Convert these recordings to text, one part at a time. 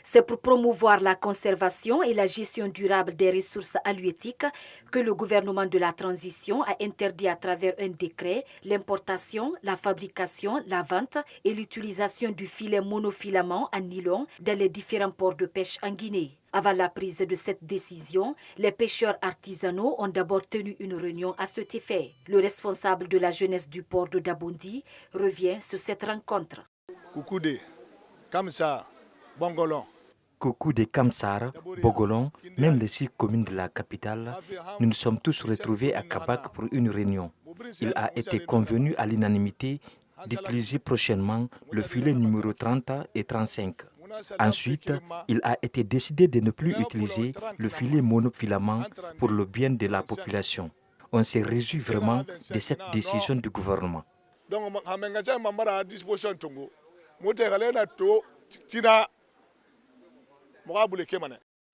C'est pour promouvoir la conservation et la gestion durable des ressources halieutiques que le gouvernement de la transition a interdit à travers un décret l'importation, la fabrication, la vente et l'utilisation du filet monofilament en nylon dans les différents ports de pêche en Guinée. Avant la prise de cette décision, les pêcheurs artisanaux ont d'abord tenu une réunion à cet effet. Le responsable de la jeunesse du port de Dabondi revient sur cette rencontre. Koukoude, Kamsar, Bongolon. Koukoude, Kamsar, Bogolon, même les 6 communes de la capitale, nous nous sommes tous retrouvés à Kabak pour une réunion. Il a été convenu à l'unanimité d'utiliser prochainement le filet numéro 30 et 35. Ensuite, il a été décidé de ne plus utiliser le filet monofilament pour le bien de la population. On s'est réjoui vraiment de cette décision du gouvernement.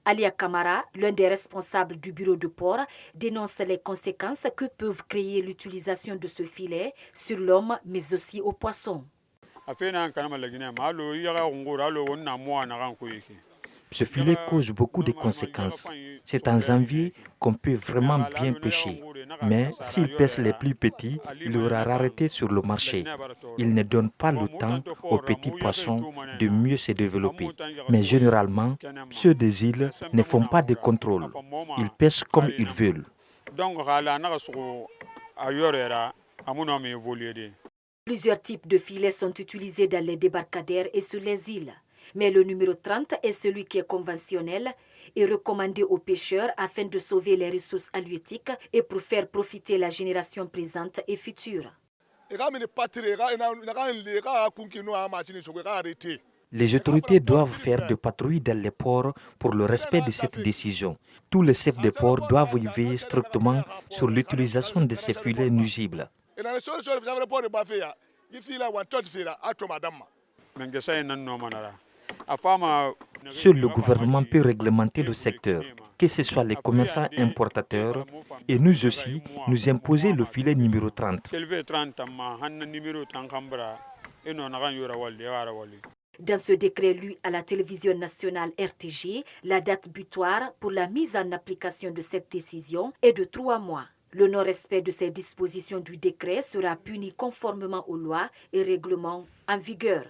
Alia Kamara, l'un des responsables du bureau de port, dénonce les conséquences que peuvent créer l'utilisation de ce filet sur l'homme, mais aussi aux poissons. Ce filet cause beaucoup de conséquences. C'est en janvier qu'on peut vraiment bien pêcher. Mais s'il pêche les plus petits, il aura rareté sur le marché. Il ne donne pas le temps aux petits poissons de mieux se développer. Mais généralement, ceux des îles ne font pas de contrôle. Ils pêchent comme ils veulent. Plusieurs types de filets sont utilisés dans les débarcadères et sur les îles. Mais le numéro 30 est celui qui est conventionnel et recommandé aux pêcheurs afin de sauver les ressources halieutiques et pour faire profiter la génération présente et future. Les autorités doivent faire des patrouilles dans les ports pour le respect de cette décision. Tous les chefs de port doivent y veiller strictement sur l'utilisation de ces filets nuisibles. Seul le gouvernement peut réglementer le secteur, que ce soit les commerçants importateurs et nous aussi, nous imposer le filet numéro 30. Dans ce décret lu à la télévision nationale RTG, la date butoir pour la mise en application de cette décision est de 3 mois. Le non-respect de ces dispositions du décret sera puni conformément aux lois et règlements en vigueur.